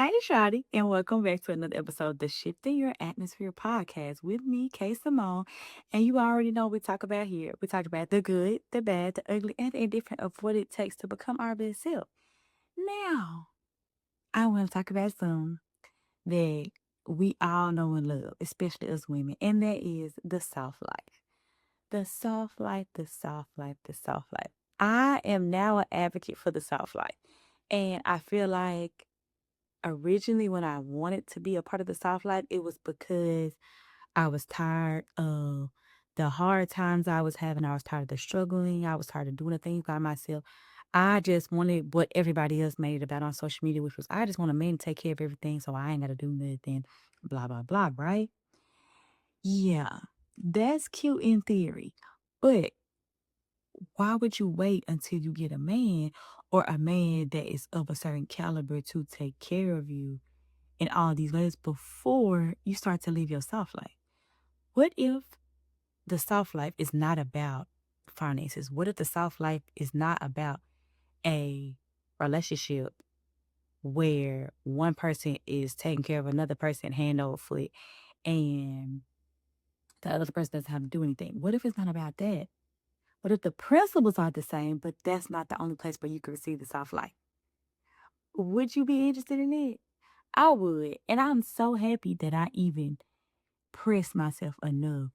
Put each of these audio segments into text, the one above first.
Hey, Shotty, and welcome back to another episode of the Shifting Your Atmosphere podcast with me, Kay Simone. And you already know what we talk about here. We talk about the good, the bad, the ugly, and the indifferent of what it takes to become our best self. Now, I want to talk about something that we all know and love, especially as women, and that is the soft life. The soft life, the soft life, the soft life. I am now an advocate for the soft life. And I feel like originally when I wanted to be a part of the soft life, it was because I was tired of the hard times I was having. I was tired of the struggling. I was tired of doing the things by myself. I just wanted what everybody else made it about on social media, which was I just want a man to take care of everything so I ain't got to do nothing, blah, blah, blah, right? Yeah, that's cute in theory. But why would you wait until you get a man or a man that is of a certain caliber to take care of you and all these layers before you start to live your soft life? What if the soft life is not about finances? What if the soft life is not about a relationship where one person is taking care of another person hand over foot and the other person doesn't have to do anything? What if it's not about that? What if the principles are the same, but that's not the only place where you can receive the soft life? Would you be interested in it? I would. And I'm so happy that I even pressed myself enough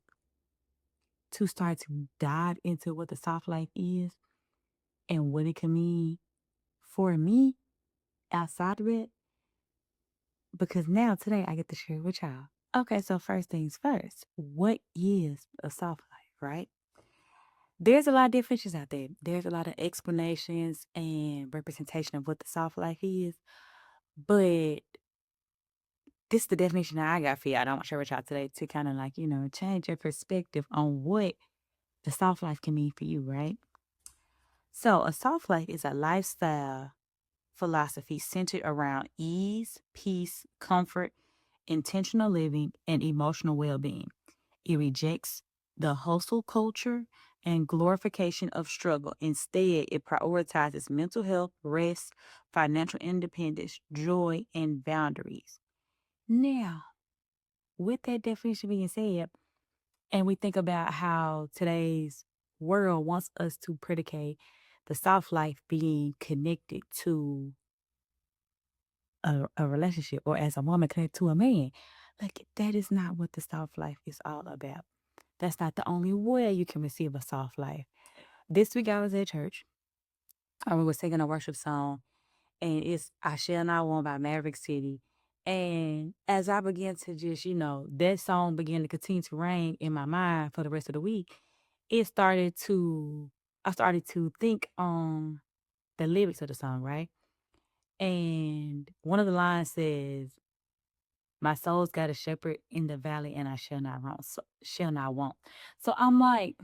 to start to dive into what the soft life is and what it can mean for me outside of it. Because now today I get to share with y'all. Okay, so first things first, what is a soft life, right? There's a lot of definitions out there. There's a lot of explanations and representation of what the soft life is. But this is the definition that I got for y'all. I don't share with y'all today to kind of like, change your perspective on what the soft life can mean for you, right? So, a soft life is a lifestyle philosophy centered around ease, peace, comfort, intentional living, and emotional well being. It rejects the hustle culture and glorification of struggle. Instead, it prioritizes mental health, rest, financial independence, joy, and boundaries. Now, with that definition being said, and we think about how today's world wants us to predicate the soft life being connected to a relationship or as a woman connected to a man. Like, that is not what the soft life is all about. That's not the only way you can receive a soft life. This week I was at church. I was singing a worship song, and it's I Shall Not Want by Maverick City. And as I began to just, that song began to continue to reign in my mind for the rest of the week, it started to, I started to think on the lyrics of the song, right? And one of the lines says, "My soul's got a shepherd in the valley, and I shall not want." So I'm like,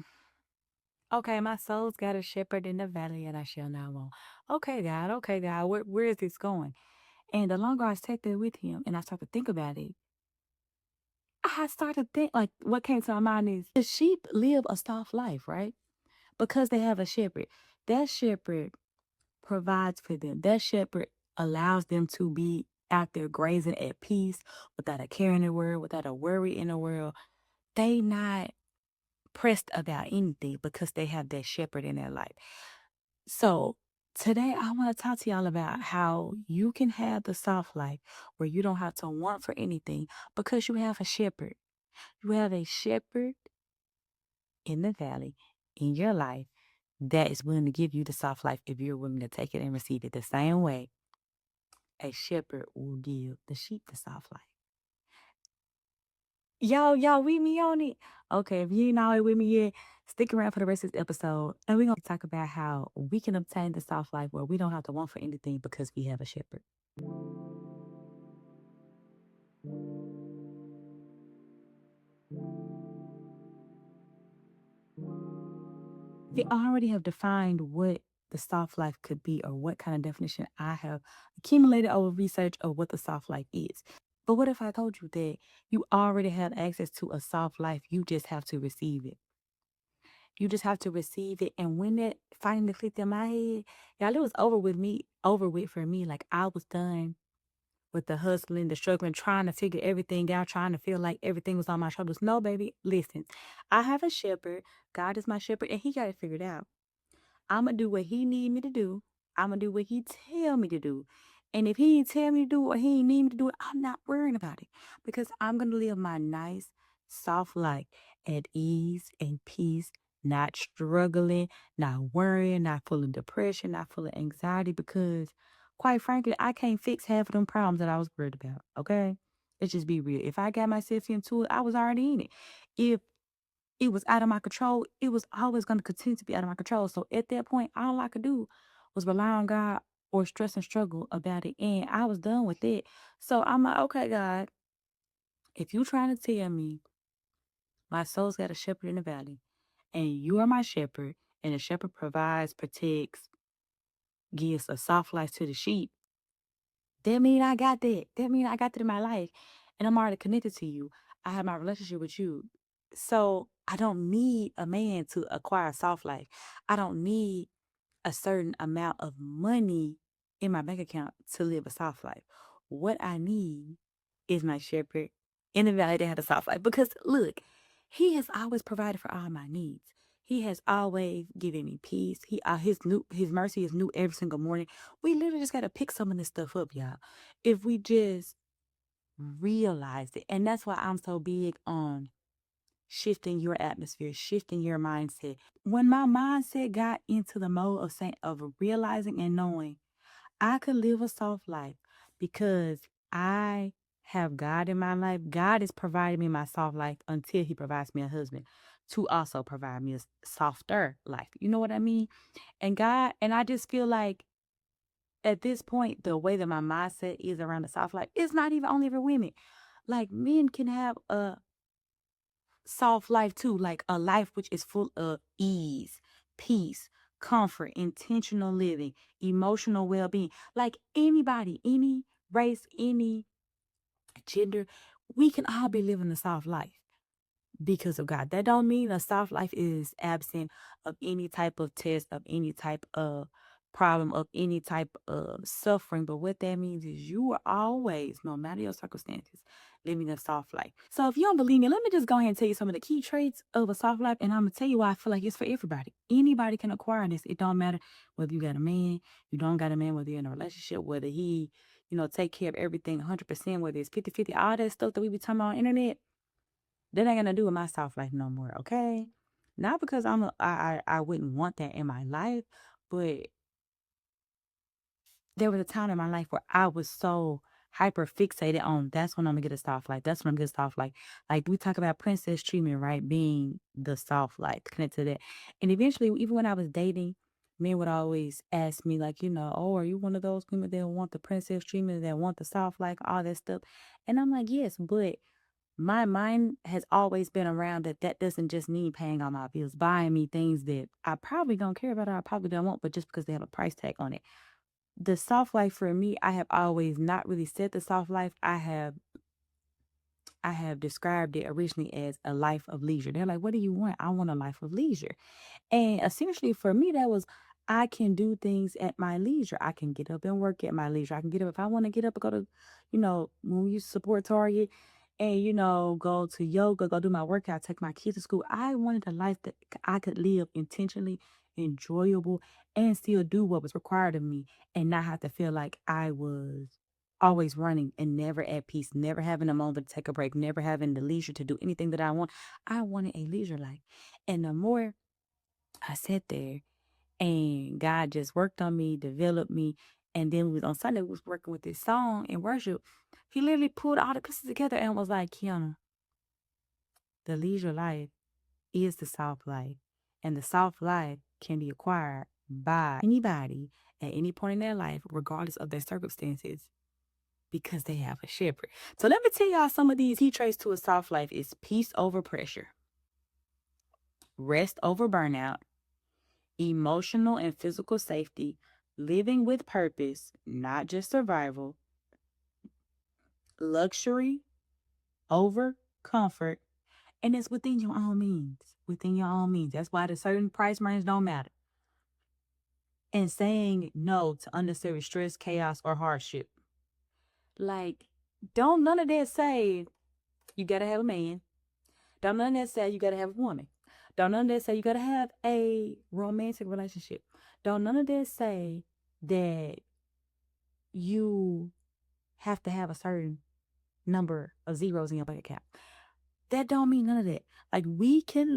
okay, my soul's got a shepherd in the valley, and I shall not want. Okay, God, where is this going? And the longer I sat there with him, and I started to think about it, I started to think like what came to my mind is the sheep live a soft life, right? Because they have a shepherd. That shepherd provides for them. That shepherd allows them to be out there grazing at peace without a care in the world, without a worry in the world. They not pressed about anything because they have that shepherd in their life. So today I want to talk to y'all about how you can have the soft life where you don't have to want for anything because you have a shepherd. You have a shepherd in the valley in your life that is willing to give you the soft life if you're willing to take it and receive it the same way a shepherd will give the sheep the soft life. Y'all with me on it? Okay, if you ain't already with me yet, stick around for the rest of this episode. And we're gonna talk about how we can obtain the soft life where we don't have to want for anything because we have a shepherd. We already have defined what the soft life could be or what kind of definition I have accumulated over research of what the soft life is. But what if I told you that you already have access to a soft life? You just have to receive it. You just have to receive it. And when that finally clicked in my head, y'all, it was over with for me. Like I was done with the hustling, the struggling, trying to figure everything out, trying to feel like everything was on my shoulders. No, baby, listen. I have a shepherd. God is my shepherd, and he got it figured out. I'ma do what he need me to do. I'ma do what he tell me to do. And if he ain't tell me to do or he ain't need me to do it, I'm not worrying about it. Because I'm gonna live my nice, soft life at ease and peace, not struggling, not worrying, not full of depression, not full of anxiety. Because quite frankly, I can't fix half of them problems that I was worried about. Okay? Let's just be real. If I got myself into it, I was already in it. If it was out of my control, it was always going to continue to be out of my control. So at that point, all I could do was rely on God or stress and struggle about it. And I was done with it. So I'm like, okay, God, if you trying to tell me my soul's got a shepherd in the valley, and you are my shepherd, and the shepherd provides, protects, gives a soft life to the sheep, that mean I got that. That mean I got that in my life. And I'm already connected to you. I have my relationship with you. So I don't need a man to acquire a soft life. I don't need a certain amount of money in my bank account to live a soft life. What I need is my shepherd in the valley that had a soft life. Because look, he has always provided for all my needs. He has always given me peace. His mercy is new every single morning. We literally just gotta pick some of this stuff up, y'all. If we just realize it. And that's why I'm so big on shifting your atmosphere, shifting your mindset. When my mindset got into the mode of saying of realizing and knowing I could live a soft life because I have God in my life. God is providing me my soft life until he provides me a husband to also provide me a softer life. You know what I mean? And I just feel like at this point, the way that my mindset is around the soft life, it's not even only for women. Like men can have a soft life too, like a life which is full of ease, peace, comfort, intentional living, emotional well being. Like anybody, any race, any gender, we can all be living a soft life because of God. That don't mean a soft life is absent of any type of test, of any type of problem, of any type of suffering. But what that means is you are always, no matter your circumstances, living a soft life. So if you don't believe me, let me just go ahead and tell you some of the key traits of a soft life. And I'm gonna tell you why I feel like it's for everybody. Anybody can acquire this. It don't matter whether you got a man, you don't got a man, whether you're in a relationship, whether he, take care of everything 100%, whether it's 50-50, all that stuff that we be talking about on the internet that ain't gonna do with my soft life no more, okay? Not because I wouldn't want that in my life, but there was a time in my life where I was so hyper fixated on that's when I'm gonna get a soft life. That's when I'm gonna get a soft life. Like we talk about princess treatment, right? Being the soft life, connected to that. And eventually, even when I was dating, men would always ask me, like, oh, are you one of those women that want the princess treatment, that want the soft life, all that stuff? And I'm like, yes, but my mind has always been around that that doesn't just mean paying all my bills, buying me things that I probably don't care about or I probably don't want, but just because they have a price tag on it. The soft life for me, I have always not really said the soft life. I have described it originally as a life of leisure. They're like, what do you want? I want a life of leisure. And essentially for me, that was I can do things at my leisure. I can get up and work at my leisure. I can get up if I want to get up and go to, when we used to support Target and, go to yoga, go do my workout, take my kids to school. I wanted a life that I could live intentionally, enjoyable, and still do what was required of me and not have to feel like I was always running and never at peace, never having a moment to take a break, never having the leisure to do anything that I want. I wanted a leisure life. And the more I sat there and God just worked on me, developed me. And then we was on Sunday, we was working with this song and worship. He literally pulled all the pieces together and was like, Kiana, the leisure life is the soft life. And the soft life can be acquired by anybody at any point in their life, regardless of their circumstances, because they have a shepherd. So let me tell y'all some of these key traits to a soft life is peace over pressure, rest over burnout, emotional and physical safety, living with purpose, not just survival, luxury over comfort, and it's within your own means. Within your own means. That's why the certain price range don't matter. And saying no to unnecessary stress, chaos, or hardship. Like, don't none of that say you gotta have a man. Don't none of that say you gotta have a woman. Don't none of that say you gotta have a romantic relationship. Don't none of that say that you have to have a certain number of zeros in your bank account. That don't mean none of that. Like we can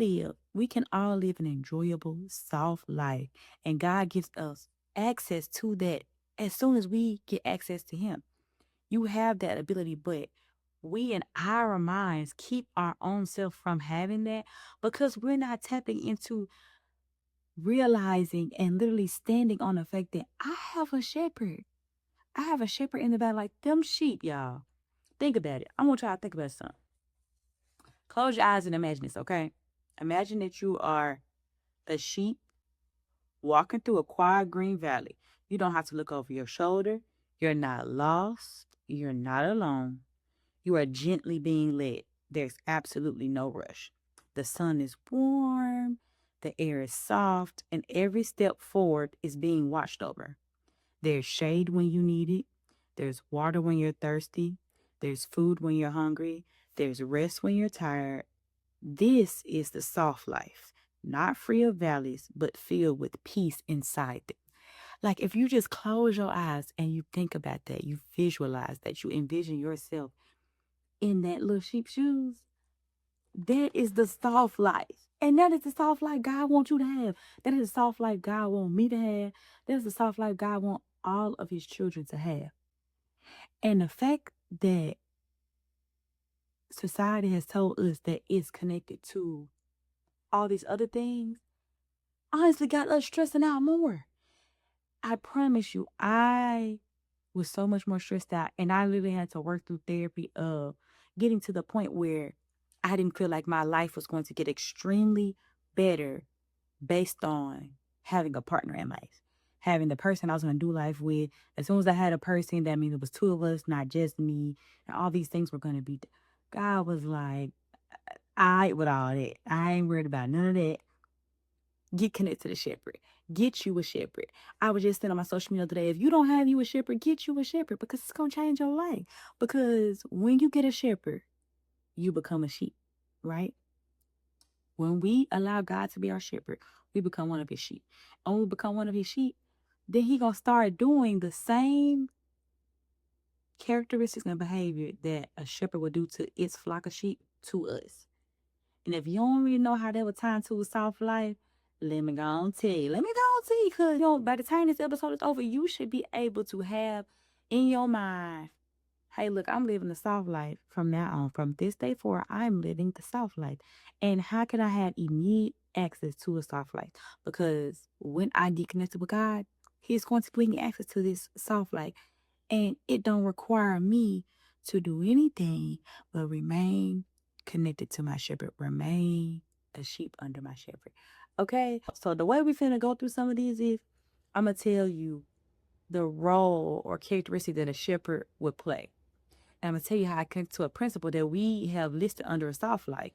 all live an enjoyable, soft life. And God gives us access to that as soon as we get access to Him. You have that ability, but we in our minds keep our own self from having that because we're not tapping into realizing and literally standing on the fact that I have a shepherd. I have a shepherd in the back, like them sheep, y'all. Think about it. I want y'all to think about something. Close your eyes and imagine this, okay? Imagine that you are a sheep walking through a quiet green valley. You don't have to look over your shoulder. You're not lost. You're not alone. You are gently being led. There's absolutely no rush. The sun is warm, the air is soft, and every step forward is being watched over. There's shade when you need it, there's water when you're thirsty, there's food when you're hungry, there's rest when you're tired. This is the soft life, not free of valleys, but filled with peace inside them. Like if you just close your eyes and you think about that, you visualize that, you envision yourself in that little sheep shoes, that is the soft life. And that is the soft life God wants you to have. That is the soft life God wants me to have. That is the soft life God wants all of his children to have. And the fact that society has told us that it's connected to all these other things honestly got us stressing out more. I promise you, I was so much more stressed out. And I literally had to work through therapy of getting to the point where I didn't feel like my life was going to get extremely better based on having a partner in life. Having the person I was going to do life with. As soon as I had a person, that means it was two of us, not just me. And all these things were going to be. God was like, I with all that. I ain't worried about none of that. Get connected to the shepherd. Get you a shepherd. I was just saying on my social media today, if you don't have you a shepherd, get you a shepherd because it's going to change your life. Because when you get a shepherd, you become a sheep, right? When we allow God to be our shepherd, we become one of his sheep. And when we become one of his sheep, then he going to start doing the same characteristics and behavior that a shepherd would do to its flock of sheep to us. And if you don't really know how that would tie into a soft life, let me go on tell you. Let me go on tell you, because by the time this episode is over, you should be able to have in your mind, hey, look, I'm living the soft life from now on. From this day forward, I'm living the soft life. And how can I have immediate access to a soft life? Because when I get connected with God, He's going to bring me access to this soft life. And it don't require me to do anything but remain connected to my shepherd, remain a sheep under my shepherd. Okay? So the way we finna go through some of these is I'm gonna tell you the role or characteristic that a shepherd would play. And I'm gonna tell you how I connect to a principle that we have listed under a soft life.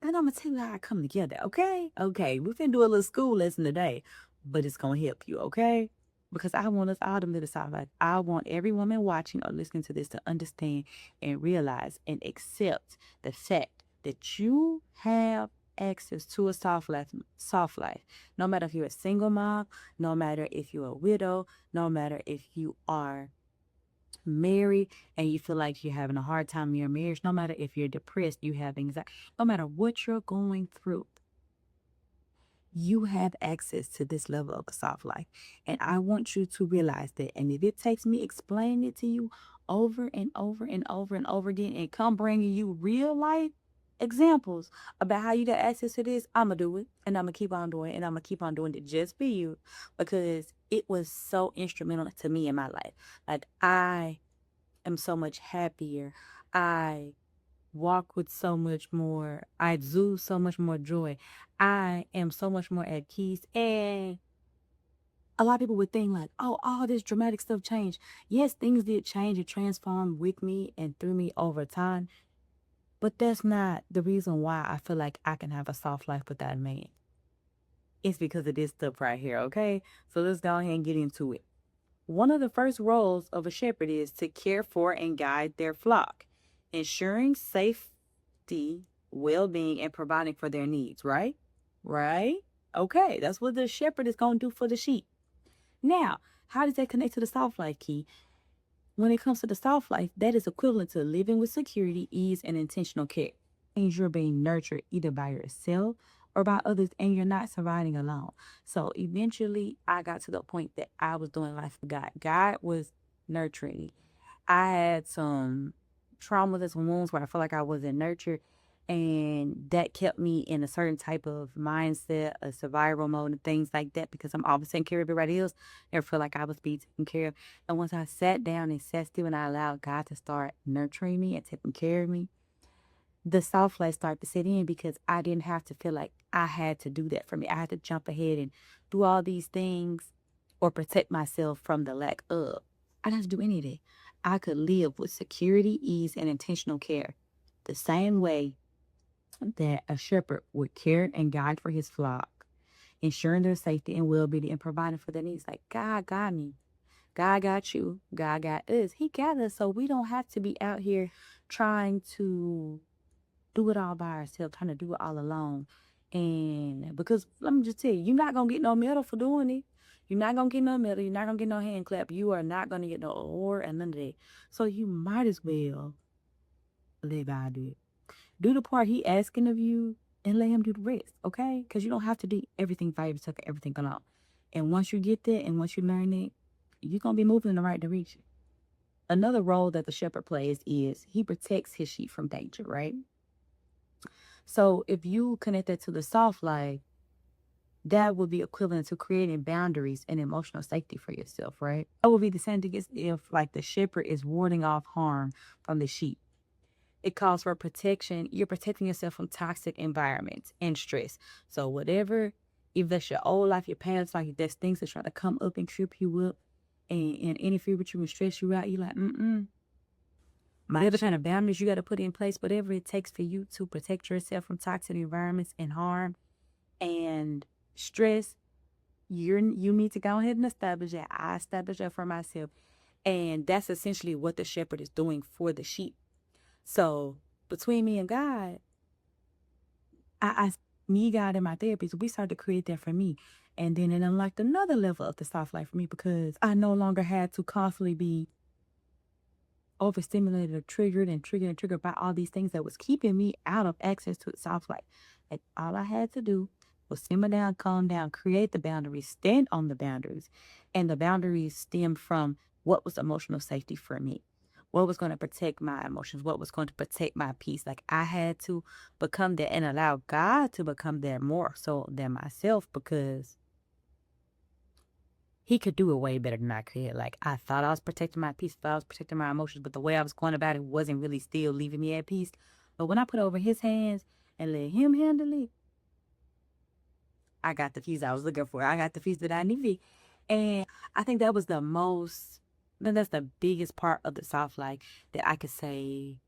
And I'm gonna tell you how I come together, okay? Okay, we finna do a little school lesson today, but it's gonna help you, okay? Because I want us all to live the soft life. I want every woman watching or listening to this to understand and realize and accept the fact that you have access to a soft life. No matter if you're a single mom, no matter if you're a widow, no matter if you are married and you feel like you're having a hard time in your marriage, no matter if you're depressed, you have anxiety, no matter what you're going through, you have access to this level of a soft life. And I want you to realize that. And if it takes me explaining it to you over and over and over and over again and come bringing you real life examples about how you got access to this, I'm going to do it. And I'm going to keep on doing it. And I'm going to keep on doing it just for you because it was so instrumental to me in my life. Like I am so much happier. I walk with so much more. I exude so much more joy. I am so much more at peace. And a lot of people would think like, oh, all this dramatic stuff changed. Yes, things did change and transform with me and through me over time. But that's not the reason why I feel like I can have a soft life without a man. It's because of this stuff right here, okay? So let's go ahead and get into it. One of the first roles of a shepherd is to care for and guide their flock, ensuring safety, well being, and providing for their needs, right? Right? Okay, that's what the shepherd is going to do for the sheep. Now, how does that connect to the soft life key? When it comes to the soft life, that is equivalent to living with security, ease, and intentional care. It means you're being nurtured either by yourself or by others, and you're not surviving alone. So eventually, I got to the point that I was doing life with God. God was nurturing me. I had some traumas and some wounds where I felt like I wasn't nurtured. And that kept me in a certain type of mindset, a survival mode, and things like that because I'm always taking care of everybody else. Never feel like I was being taken care of. And once I sat down and sat still and I allowed God to start nurturing me and taking care of me, the soft light started to set in because I didn't have to feel like I had to do that for me. I had to jump ahead and do all these things or protect myself from the lack of. I didn't have to do any of that. I could live with security, ease, and intentional care the same way that a shepherd would care and guide for his flock, ensuring their safety and well being and providing for their needs. Like God got me. God got you. God got us. He got us. So we don't have to be out here trying to do it all by ourselves, trying to do it all alone. And because let me just tell you, you're not gonna get no medal for doing it. You're not gonna get no medal. You're not gonna get no hand clap. You are not gonna get no award and none of that. So you might as well let God do it. Do the part He asking of you, and let Him do the rest. Okay? Because you don't have to do everything by yourself and everything alone. And once you get there, and once you learn it, you're gonna be moving in the right direction. Another role that the shepherd plays is he protects his sheep from danger, right? So if you connect that to the soft life, that would be equivalent to creating boundaries and emotional safety for yourself, right? That would be the same thing as if like the shepherd is warding off harm from the sheep. It calls for protection. You're protecting yourself from toxic environments and stress. So whatever, if that's your old life, your past life, there's things that try to come up and trip you up and interfere with you and stress you out, you're like, my other kind of boundaries you got to put in place, whatever it takes for you to protect yourself from toxic environments and harm and stress. You need to go ahead and establish that. I established that for myself, and that's essentially what the shepherd is doing for the sheep. So between me and God, I me, God, and my therapist, we started to create that for me, and then it unlocked another level of the soft life for me because I no longer had to constantly be overstimulated or triggered by all these things that was keeping me out of access to the soft light. Like all I had to do was simmer down, calm down, create the boundaries, stand on the boundaries. And the boundaries stem from what was emotional safety for me. What was going to protect my emotions? What was going to protect my peace? Like I had to become that and allow God to become that more so than myself because He could do it way better than I could. Like I thought I was protecting my peace, thought I was protecting my emotions, but the way I was going about it wasn't really still leaving me at peace. But when I put it over his hands and let him handle it, I got the peace I was looking for. I got the peace that I needed. And I think that was the most that's the biggest part of the soft life that I could say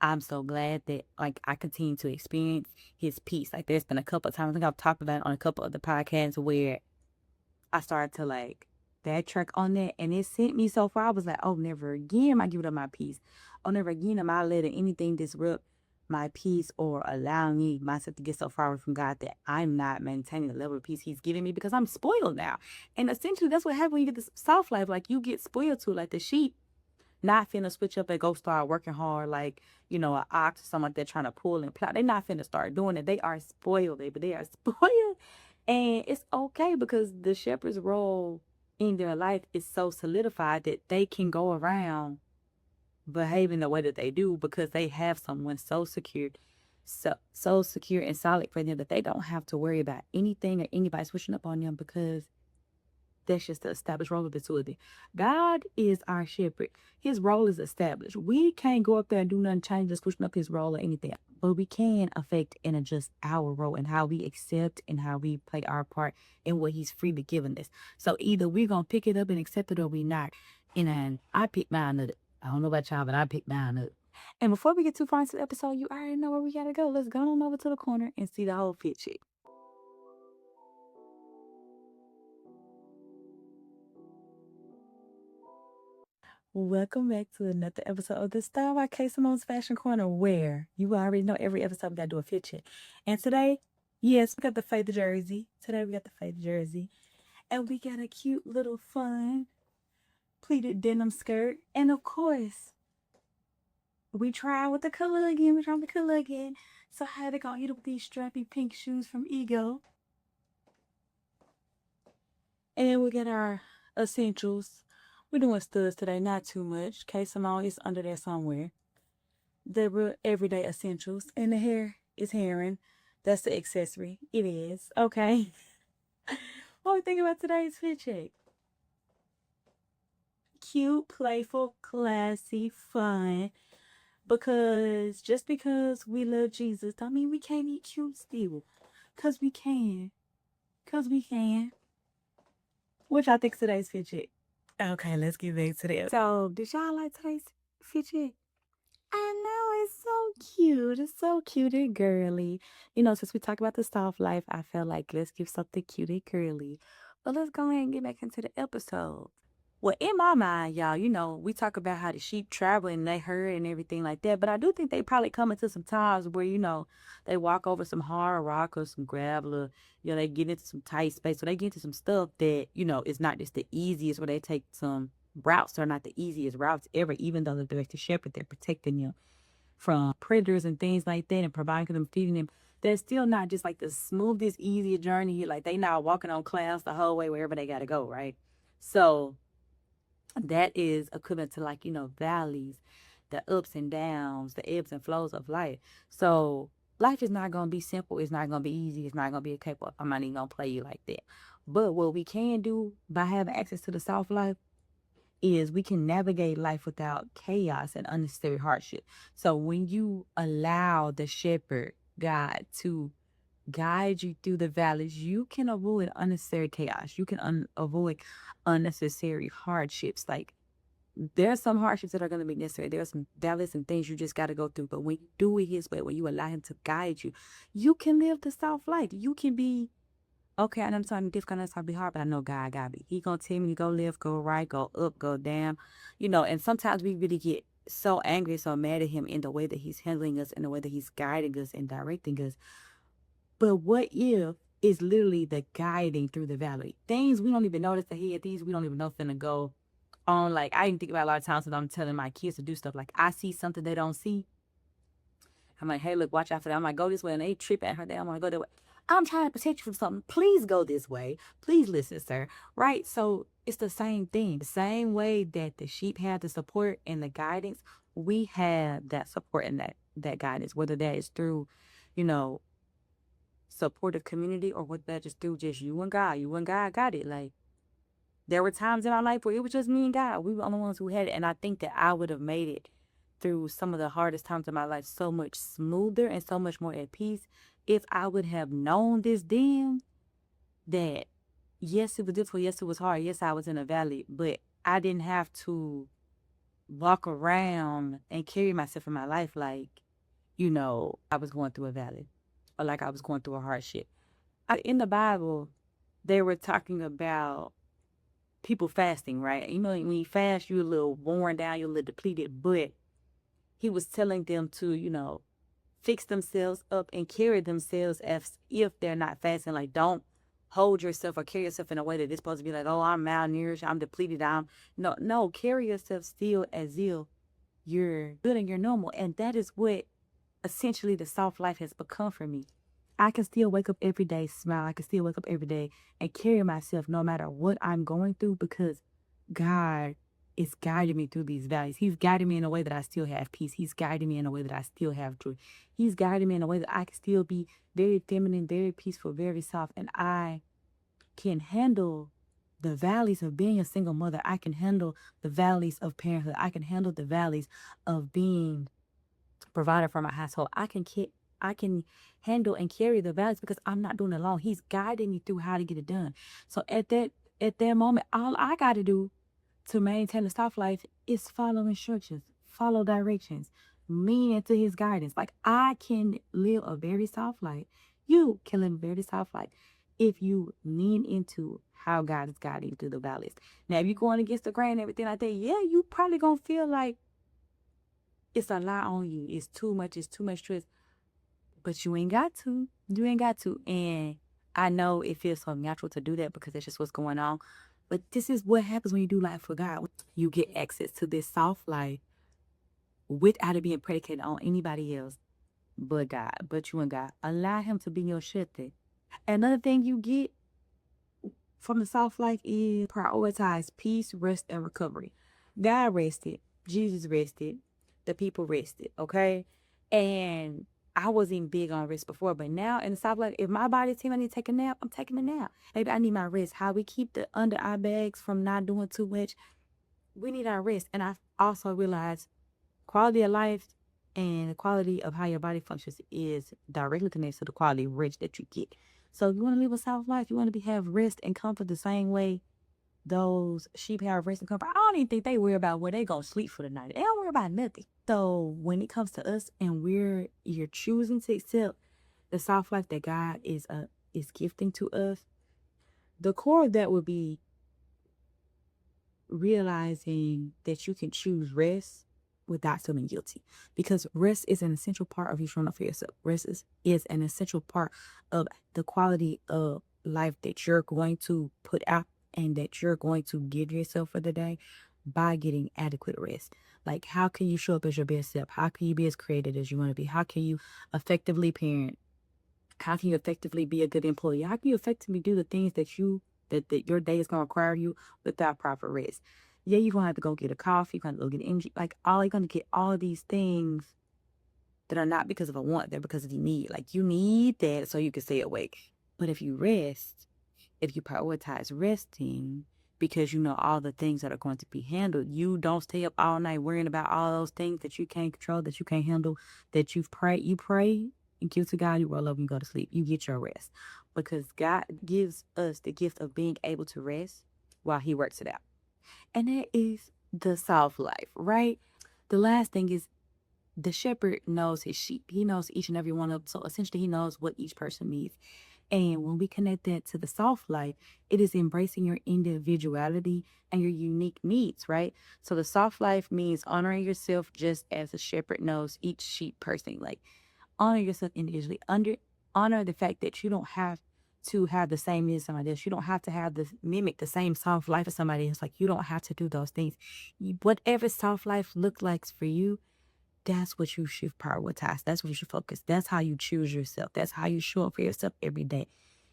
I'm so glad that like I continue to experience his peace. Like there's been a couple of times, I think I've talked about it on a couple of the podcasts where I started to like backtrack on that, and it sent me so far. I was like, oh, never again am I giving up my peace. Oh, never again am I letting anything disrupt my peace or allow me myself to get so far away from God that I'm not maintaining the level of peace He's giving me because I'm spoiled now. And essentially, that's what happens when you get this soft life. Like you get spoiled too, like the sheep. Not finna switch up and go start working hard like, an ox or something like that trying to pull and plow. They not finna start doing it. They are spoiled, baby. They are spoiled. And it's okay because the shepherd's role in their life is so solidified that they can go around behaving the way that they do because they have someone so secure, so secure and solid for them that they don't have to worry about anything or anybody switching up on them because that's just the established role of the two of them. God is our shepherd. His role is established. We can't go up there and do nothing, change, just pushing up his role or anything. But we can affect and adjust our role and how we accept and how we play our part in what he's freely given us. So either we're going to pick it up and accept it or we not. And then I pick mine up. I don't know about y'all, but I pick mine up. And before we get too far into the episode, you already know where we got to go. Let's go on over to the corner and see the whole fit check. Welcome back to another episode of the Style by K Simone's Fashion Corner, where you already know every episode we gotta do a fit check. And today, yes, we got the faded jersey. Today we got the faded jersey. And we got a cute little fun pleated denim skirt. And of course, we try with the color again. We try with the color again. So I had to go eat up these strappy pink shoes from Ego. And then we get our essentials. We're doing studs today, not too much. K Simone is under there somewhere. The real everyday essentials. And the hair is herring. That's the accessory. It is. Okay. What we think about today's fit check? Cute, playful, classy, fun. Because just because we love Jesus, don't mean we can't eat cute still. Cause we can. Cause we can. Which I think today's fit check. Okay, let's get back to that. So, did y'all like today's fit check? I know it's so cute. It's so cute and girly. Since we talk about the soft life, I felt like let's give something cute and girly. But let's go ahead and get back into the episode. Well, in my mind, y'all, we talk about how the sheep travel and they herd and everything like that. But I do think they probably come into some times where, they walk over some hard rock or some gravel or, they get into some tight space. So they get into some stuff that, is not just the easiest, where they take some routes that are not the easiest routes ever, even though they're the shepherd, they're protecting you from predators and things like that and providing them, feeding them. They're still not just like the smoothest, easiest journey. Like they not walking on clouds the whole way wherever they got to go, right? So that is equivalent to like, valleys, the ups and downs, the ebbs and flows of life. So life is not going to be simple. It's not going to be easy. It's not going to be a capable. I'm not even going to play you like that. But what we can do by having access to the soft life is we can navigate life without chaos and unnecessary hardship. So when you allow the shepherd God to guide you through the valleys, you can avoid unnecessary chaos. You can avoid unnecessary hardships. Like there's some hardships that are going to be necessary. There's some valleys and things you just got to go through. But when you do it His way, when you allow Him to guide you, you can live the soft life. You can be okay. I know something difficult. That's gonna be hard, but I know God got me. He gonna tell me to go left, go right, go up, go down. And sometimes we really get so angry, so mad at Him in the way that He's handling us, in the way that He's guiding us and directing us. But what if is literally the guiding through the valley? Things we don't even notice ahead. Things we don't even know finna go on. Like I even think about a lot of times when I'm telling my kids to do stuff. Like I see something they don't see. I'm like, hey, look, watch out for that. I'm like, go this way, and they trip at her. They, I'm like, go that way. I'm trying to protect you from something. Please go this way. Please listen, sir. Right? So it's the same thing. The same way that the sheep have the support and the guidance, we have that support and that guidance, whether that is through, you know, supportive community or whether that is through just you and God. You and God got it. Like there were times in our life where it was just me and God. We were the only ones who had it. And I think that I would have made it through some of the hardest times in my life so much smoother and so much more at peace if I would have known this then that yes, it was difficult. Yes, it was hard. Yes, I was in a valley, but I didn't have to walk around and carry myself in my life like, I was going through a valley or like I was going through a hardship. In the Bible, they were talking about people fasting, right? When you fast, you're a little worn down, you're a little depleted, but he was telling them to, fix themselves up and carry themselves as if they're not fasting. Like, don't hold yourself or carry yourself in a way that it's supposed to be like, oh, I'm malnourished, I'm depleted, no, carry yourself still as if you're good and you're normal. And that is what essentially the soft life has become for me. I can still wake up every day, smile. I can still wake up every day and carry myself no matter what I'm going through because God is guiding me through these valleys. He's guiding me in a way that I still have peace. He's guiding me in a way that I still have joy. He's guiding me in a way that I can still be very feminine, very peaceful, very soft. And I can handle the valleys of being a single mother. I can handle the valleys of parenthood. I can handle the valleys of being provider for my household. I can handle and carry the valleys because I'm not doing it alone. He's guiding me through how to get it done. So at that moment, all I got to do to maintain the soft life is follow instructions, follow directions, lean into His guidance. Like I can live a very soft life. You can live a very soft life if you lean into how God is guiding you through the valleys. Now, if you're going against the grain and everything like that, yeah, you probably gonna feel like it's a lot on you. It's too much stress. But you ain't got to. You ain't got to. And I know it feels so natural to do that because that's just what's going on. But this is what happens when you do life for God. You get access to this soft life without it being predicated on anybody else but God, but you and God. Allow Him to be your shepherd. Another thing you get from the soft life is prioritize peace, rest, and recovery. God rested, Jesus rested, the people rested, okay? And I wasn't big on rest before, but now in the soft life, if my body tells me I need to take a nap, I'm taking a nap. Maybe I need my rest. How we keep the under our bags from not doing too much, we need our rest. And I also realized quality of life and the quality of how your body functions is directly connected to the quality of rest that you get. So if you want to live a soft life, you want to have rest and comfort the same way those sheep have rest and comfort. I don't even think they worry about where they gonna sleep for the night. They don't worry about nothing. So when it comes to us and you're choosing to accept the soft life that God is gifting to us, the core of that would be realizing that you can choose rest without feeling guilty, because rest is an essential part of you showing up for yourself. Is an essential part of the quality of life that you're going to put out and that you're going to give yourself for the day by getting adequate rest. Like, how can you show up as your best self? How can you be as creative as you want to be? How can you effectively parent? How can you effectively be a good employee? How can you effectively do the things that your day is gonna require you without proper rest? Yeah, you're gonna have to go get a coffee, you're gonna go get energy, like all you're gonna get all of these things that are not because of a want, they're because of the need. Like you need that so you can stay awake. But if you rest, if you prioritize resting because you know all the things that are going to be handled, you don't stay up all night worrying about all those things that you can't control, that you can't handle, that you pray and give to God, you roll over and go to sleep. You get your rest because God gives us the gift of being able to rest while He works it out. And that is the soft life, right? The last thing is the shepherd knows his sheep. He knows each and every one of them. So essentially, he knows what each person needs. And when we connect that to the soft life, it is embracing your individuality and your unique needs, right? So the soft life means honoring yourself just as a shepherd knows each sheep person. Like honor yourself individually. Honor the fact that you don't have to have the same needs as somebody else. You don't have to have the mimic the same soft life as somebody else. Like you don't have to do those things. Whatever soft life looks like for you, that's what you should prioritize. That's what you should focus. That's how you choose yourself. That's how you show up for yourself every day.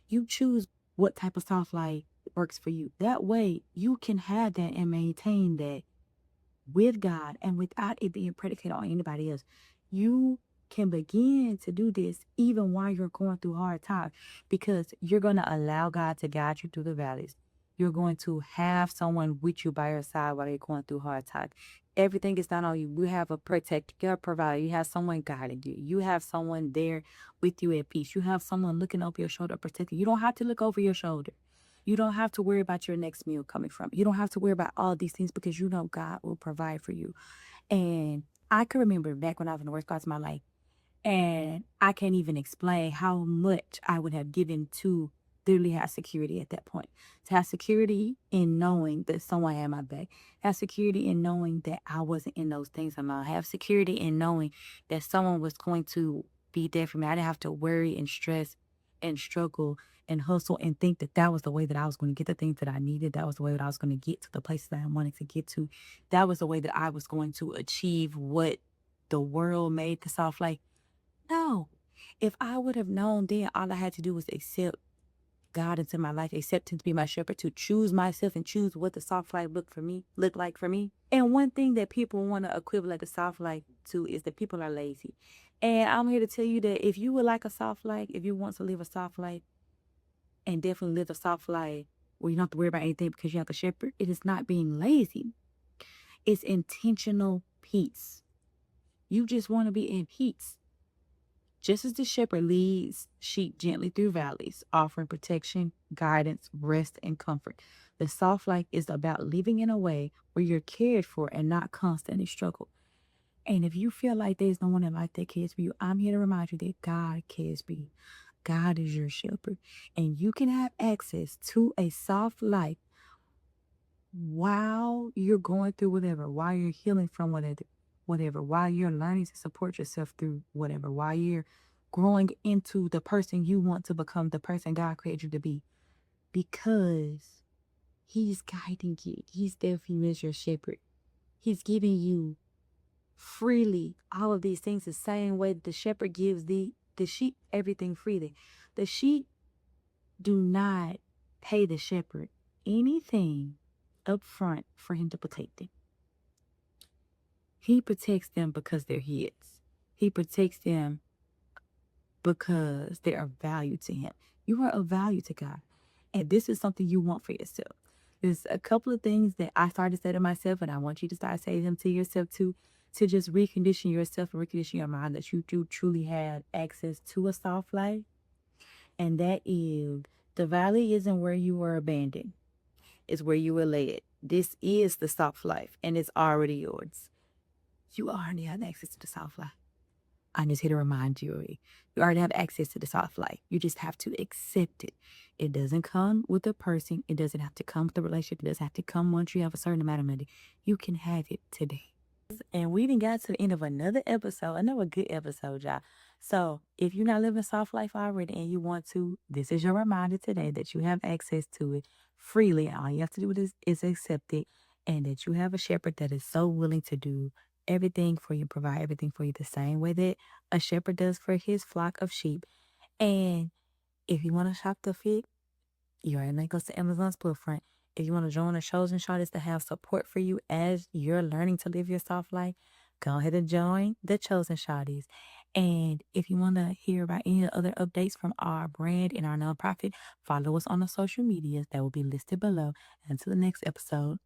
You choose what type of soft life works for you. That way you can have that and maintain that with God and without it being predicated on anybody else. You can begin to do this even while you're going through hard times because you're going to allow God to guide you through the valleys. You're going to have someone with you by your side while you're going through hard times. Everything is not on you. You have a protector, you have a provider, you have someone guiding you. You have someone there with you at peace. You have someone looking over your shoulder, protecting you. You don't have to look over your shoulder. You don't have to worry about your next meal coming from. You don't have to worry about all these things because you know God will provide for you. And I can remember back when I was in the worst parts of my life, and I can't even explain how much I would have given to literally have security at that point. To have security in knowing that someone had my back. Have security in knowing that I wasn't in those things alone. Have security in knowing that someone was going to be there for me. I didn't have to worry and stress and struggle and hustle and think that that was the way that I was going to get the things that I needed. That was the way that I was going to get to the places that I wanted to get to. That was the way that I was going to achieve what the world made the soft life. No. If I would have known then, all I had to do was accept God into my life, accept Him to be my shepherd, to choose myself and choose what the soft life look like for me. And one thing that people want to equivalent the soft life to is that people are lazy. And I'm here to tell you that if you would like a soft life, if you want to live a soft life and definitely live a soft life where you don't have to worry about anything because you have a shepherd, it is not being lazy. It's intentional peace. You just want to be in peace. Just as the shepherd leads sheep gently through valleys, offering protection, guidance, rest, and comfort, the soft life is about living in a way where you're cared for and not constantly struggle. And if you feel like there's no one in life that cares for you, I'm here to remind you that God cares for you. God is your shepherd, and you can have access to a soft life while you're going through whatever, while you're healing from whatever, while you're learning to support yourself through whatever, while you're growing into the person you want to become, the person God created you to be, because He's guiding you. He's there for you as your shepherd. He's giving you freely all of these things the same way that the shepherd gives the sheep everything freely. The sheep do not pay the shepherd anything up front for him to protect them. He protects them because they're his. He protects them because they are valued to him. You are of value to God. And this is something you want for yourself. There's a couple of things that I started to say to myself, and I want you to start saying them to yourself too, to just recondition yourself and recondition your mind that you do truly have access to a soft life. And that is, the valley isn't where you were abandoned, it's where you were led. This is the soft life, and it's already yours. You already have access to the soft life. I'm just here to remind you, you already have access to the soft life. You just have to accept it. It doesn't come with a person. It doesn't have to come with a relationship. It doesn't have to come once you have a certain amount of money. You can have it today. And we didn't got to the end of another episode, another good episode, y'all. So if you're not living soft life already and you want to, this is your reminder today that you have access to it freely. All you have to do is accept it, and that you have a shepherd that is so willing to do everything for you, provide everything for you the same way that a shepherd does for his flock of sheep. And if you want to shop the fig, you already know it goes to Amazon's storefront. If you want to join the chosen shorties to have support for you as you're learning to live your soft life, go ahead and join the chosen shorties. And if you want to hear about any other updates from our brand and our nonprofit, follow us on the social medias that will be listed below. Until the next episode,